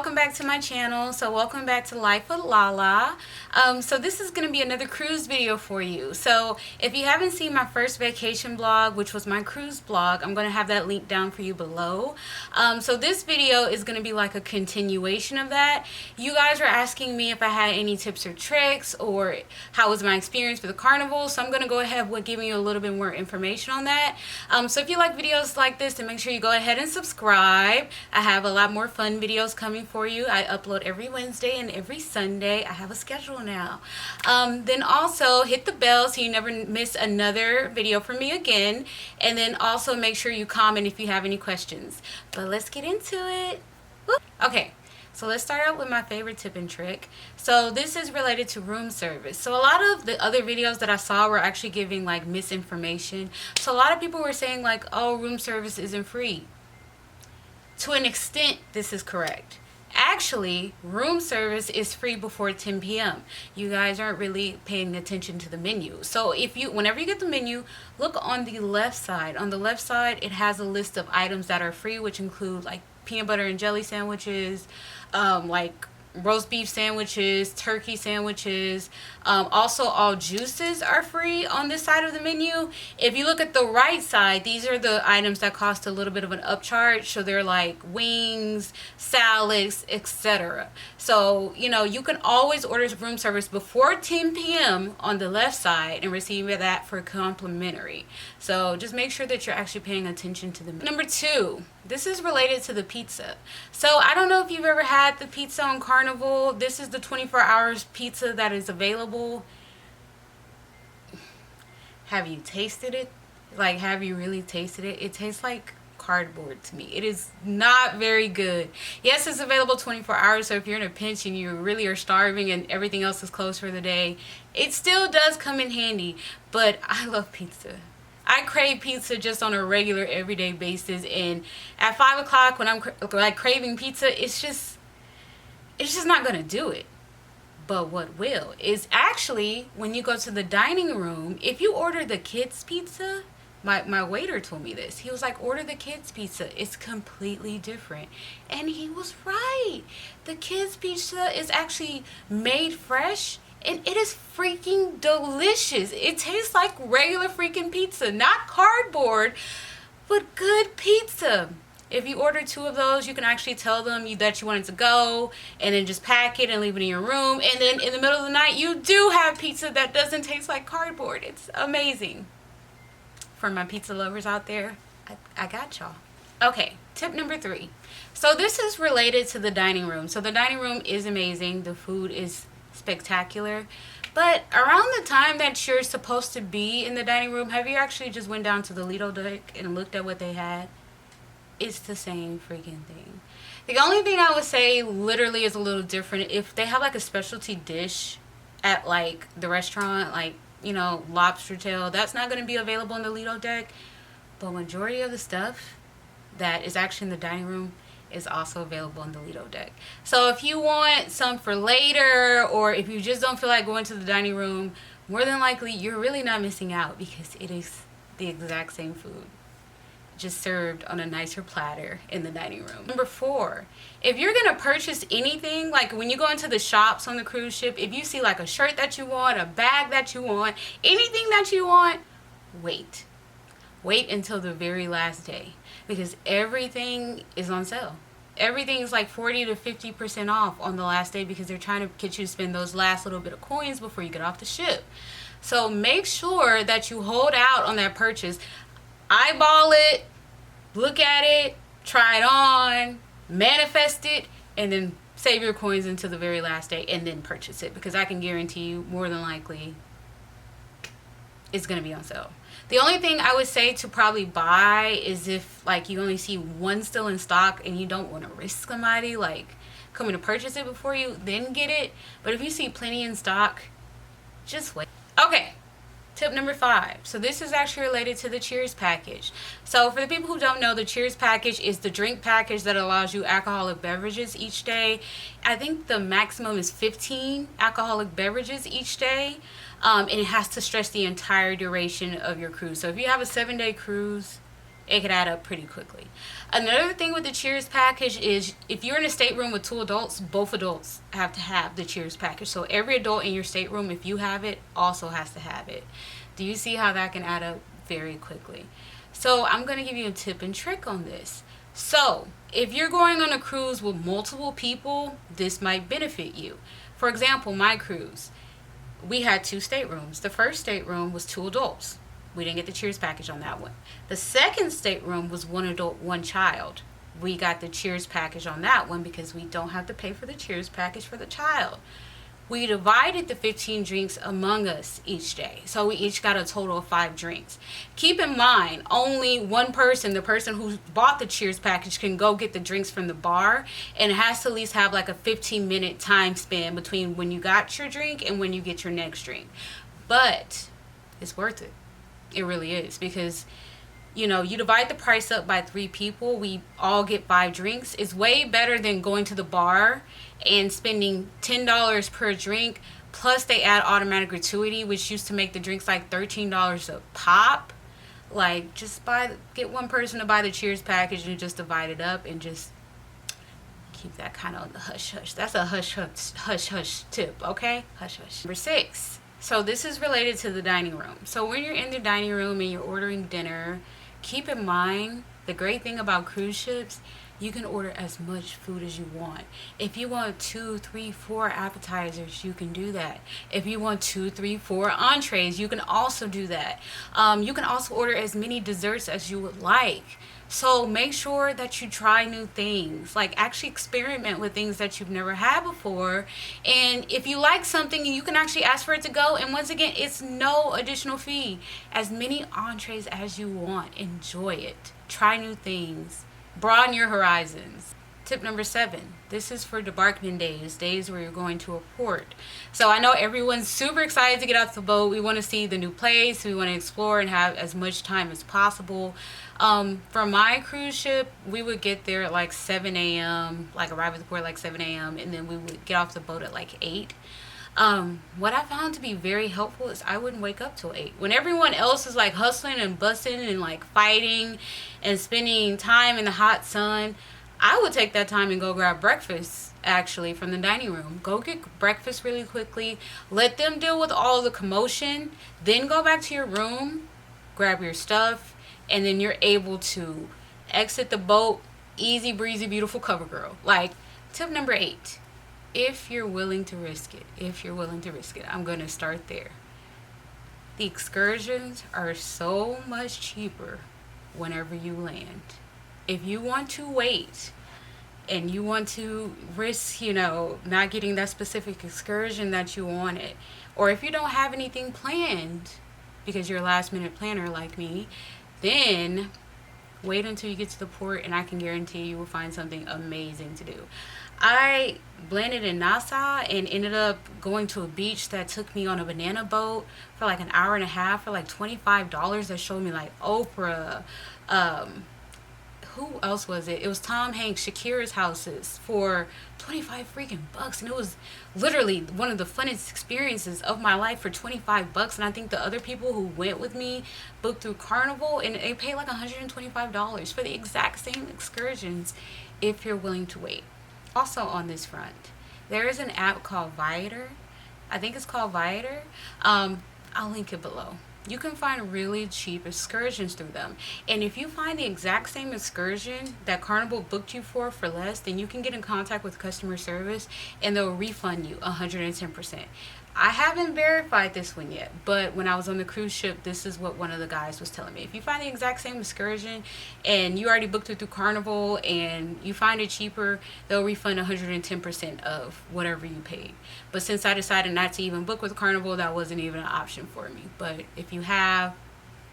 welcome back to my channel. So welcome back to Life with Lala. So this is going to be another cruise video for you. So if you haven't seen my first vacation blog, which was my cruise blog, I'm going to have that link down for you below. So this video is going to be like a continuation of that. You guys were asking me if I had any tips or tricks or how was my experience with the Carnival. So I'm going to go ahead with giving you a little bit more information on that. So if you like videos like this, then make sure you go ahead and subscribe. I have a lot more fun videos coming for you. I upload every Wednesday and every Sunday. I have a schedule now. Then also hit the bell so you never miss another video from me again. And then also make sure you comment if you have any questions. But let's get into it. Woo. Okay. So let's start out with my favorite tip and trick. So this is related to room service. So a lot of the other videos that I saw were actually giving like misinformation. So a lot of people were saying like, oh, room service isn't free. To an extent, this is correct. Actually, room service is free before 10 p.m. You guys aren't really paying attention to the menu. So whenever you get the menu, look on the left side. On the left side, it has a list of items that are free, which include like peanut butter and jelly sandwiches, like roast beef sandwiches, turkey sandwiches. Also, all juices are free on this side of the menu. If you look at the right side, these are the items that cost a little bit of an upcharge. So they're like wings, salads, etc. So, you can always order room service before 10 p.m. on the left side and receive that for complimentary. So just make sure that you're actually paying attention to the menu. Number 2, this is related to the pizza. So I don't know if you've ever had the pizza on Carnival. This is the 24 hours pizza that is available. Have you tasted it? Like, have you really tasted it? It tastes like cardboard to me. It is not very good. Yes, it's available 24 hours, so if you're in a pinch and you really are starving and everything else is closed for the day, it still does come in handy. But I love pizza. I crave pizza just on a regular everyday basis, and at 5 o'clock when I'm like craving pizza, it's just not gonna do it. But what will is actually when you go to the dining room, if you order the kids pizza, my waiter told me this. He was like, order the kids pizza. It's completely different. And he was right. The kids pizza is actually made fresh. And it is freaking delicious. It tastes like regular freaking pizza. Not cardboard, but good pizza. If you order 2 of those, you can actually tell them that you want it to go. And then just pack it and leave it in your room. And then in the middle of the night, you do have pizza that doesn't taste like cardboard. It's amazing. For my pizza lovers out there, I got y'all. Okay, tip number 3. So this is related to the dining room. So the dining room is amazing. The food is spectacular, but around the time that you're supposed to be in the dining room, have you actually just went down to the Lido deck and looked at what they had? It's the same freaking thing. The only thing I would say literally is a little different, if they have like a specialty dish at like the restaurant, like lobster tail, that's not going to be available in the Lido deck, but majority of the stuff that is actually in the dining room is also available on the Lido deck. So if you want some for later, or if you just don't feel like going to the dining room, more than likely you're really not missing out, because it is the exact same food, just served on a nicer platter in the dining room. Number 4, if you're gonna purchase anything, like when you go into the shops on the cruise ship, if you see like a shirt that you want, a bag that you want, anything that you want, wait until the very last day, because everything is on sale. Everything is like 40 to 50% off on the last day, because they're trying to get you to spend those last little bit of coins before you get off the ship. So make sure that you hold out on that purchase. Eyeball it, look at it, try it on, manifest it, and then save your coins until the very last day and then purchase it, because I can guarantee you more than likely it's going to be on sale. The only thing I would say to probably buy is if like you only see one still in stock and you don't want to risk somebody like coming to purchase it before you, then get it. But if you see plenty in stock, just wait. Okay. Tip number 5. So this is actually related to the Cheers package. So for the people who don't know, the Cheers package is the drink package that allows you alcoholic beverages each day. I think the maximum is 15 alcoholic beverages each day. And it has to stretch the entire duration of your cruise. So if you have a 7-day cruise, it could add up pretty quickly. Another thing with the Cheers package is if you're in a stateroom with 2 adults, both adults have to have the Cheers package. So every adult in your stateroom, if you have it, also has to have it. Do you see how that can add up very quickly? So I'm going to give you a tip and trick on this. So if you're going on a cruise with multiple people, this might benefit you. For example, my cruise, we had 2 staterooms. The first stateroom was 2 adults. We didn't get the Cheers package on that one. The second stateroom was 1 adult, 1 child. We got the Cheers package on that one because we don't have to pay for the Cheers package for the child. We divided the 15 drinks among us each day. So we each got a total of 5 drinks. Keep in mind, only one person, the person who bought the Cheers package, can go get the drinks from the bar. And it has to at least have like a 15-minute time span between when you got your drink and when you get your next drink. But it's worth it. It really is, because you divide the price up by 3 people, we all get 5 drinks. It's way better than going to the bar and spending $10 per drink, plus they add automatic gratuity, which used to make the drinks like $13 a pop. Like, just get one person to buy the Cheers package and just divide it up and just keep that kind of on the hush hush. That's a hush hush tip, okay? Hush hush. Number 6. So this is related to the dining room. So when you're in the dining room and you're ordering dinner, keep in mind the great thing about cruise ships, you can order as much food as you want. If you want 2, 3, 4 appetizers, you can do that. If you want 2, 3, 4 entrees, you can also do that. You can also order as many desserts as you would like. So make sure that you try new things, like actually experiment with things that you've never had before. And if you like something, you can actually ask for it to go. And once again, it's no additional fee. As many entrees as you want. Enjoy it. Try new things. Broaden your horizons. Tip number 7. This is for debarkment days where you're going to a port. So I know everyone's super excited to get off the boat. We want to see the new place. We want to explore and have as much time as possible. For my cruise ship, we would get there at like 7 a.m., like arrive at the port at like 7 a.m., and then we would get off the boat at like 8. What I found to be very helpful is I wouldn't wake up till 8. When everyone else is like hustling and busting and like fighting and spending time in the hot sun, I would take that time and go grab breakfast, actually, from the dining room. Go get breakfast really quickly. Let them deal with all the commotion. Then go back to your room, grab your stuff, and then you're able to exit the boat, easy breezy, beautiful cover girl. Like, tip number 8, if you're willing to risk it, I'm going to start there. The excursions are so much cheaper whenever you land. If you want to wait and you want to risk, not getting that specific excursion that you wanted, or if you don't have anything planned because you're a last minute planner like me, then wait until you get to the port and I can guarantee you will find something amazing to do. I landed in Nassau and ended up going to a beach that took me on a banana boat for like an hour and a half for like $25. That showed me like Oprah, who else was it? It was Tom Hanks, Shakira's houses for 25 freaking bucks. And it was literally one of the funnest experiences of my life for 25 bucks. And I think the other people who went with me booked through Carnival and they paid like $125 for the exact same excursions if you're willing to wait. Also on this front, there is an app called Viator. I think it's called Viator. I'll link it below. You can find really cheap excursions through them. And if you find the exact same excursion that Carnival booked you for less, then you can get in contact with customer service and they'll refund you 110%. I haven't verified this one yet, but when I was on the cruise ship, this is what one of the guys was telling me. If you find the exact same excursion and you already booked it through Carnival and you find it cheaper, they'll refund 110% of whatever you paid. But since I decided not to even book with Carnival, that wasn't even an option for me. But if you have,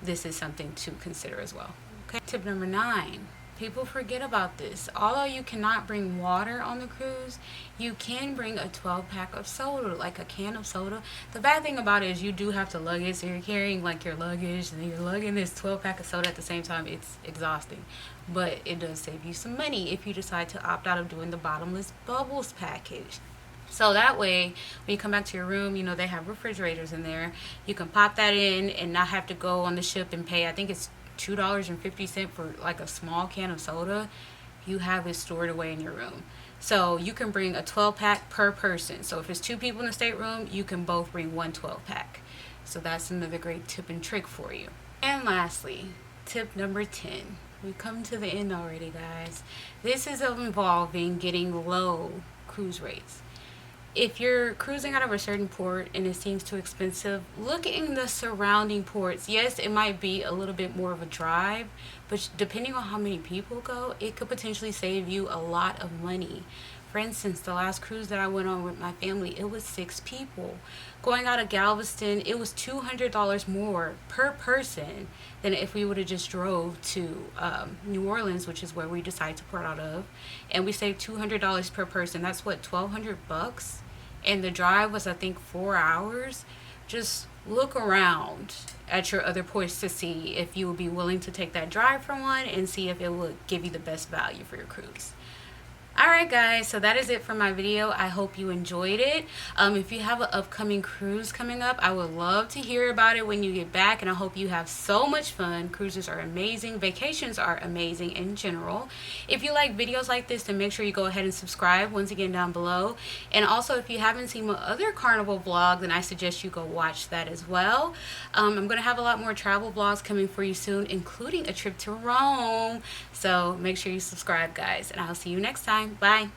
this is something to consider as well. Okay. Tip number 9. People forget about this. Although you cannot bring water on the cruise, you can bring a 12-pack of soda, like a can of soda. The bad thing about it is you do have to lug it, so you're carrying like your luggage and then you're lugging this 12-pack of soda at the same time. It's exhausting, but it does save you some money if you decide to opt out of doing the bottomless bubbles package. So that way, when you come back to your room, they have refrigerators in there. You can pop that in and not have to go on the ship and pay, I think it's $2.50 for like a small can of soda, you have it stored away in your room. So you can bring a 12 pack per person. So if it's 2 people in the stateroom, you can both bring one 12 pack. So that's another great tip and trick for you. And lastly, tip number 10. We've come to the end already, guys. This is involving getting low cruise rates. If you're cruising out of a certain port and it seems too expensive, look in the surrounding ports. Yes, it might be a little bit more of a drive, but depending on how many people go, it could potentially save you a lot of money. For instance, the last cruise that I went on with my family, it was 6 people. Going out of Galveston, it was $200 more per person than if we would have just drove to New Orleans, which is where we decided to port out of, and we saved $200 per person. That's what, $1,200, and the drive was, I think, 4 hours. Just look around at your other ports to see if you would be willing to take that drive for one and see if it would give you the best value for your cruise. Alright guys, so that is it for my video. I hope you enjoyed it. If you have an upcoming cruise coming up, I would love to hear about it when you get back, and I hope you have so much fun. Cruises are amazing. Vacations are amazing in general. If you like videos like this, then make sure you go ahead and subscribe once again down below. And also, if you haven't seen my other Carnival vlog, then I suggest you go watch that as well. I'm going to have a lot more travel vlogs coming for you soon, including a trip to Rome. So make sure you subscribe, guys, and I'll see you next time. Bye.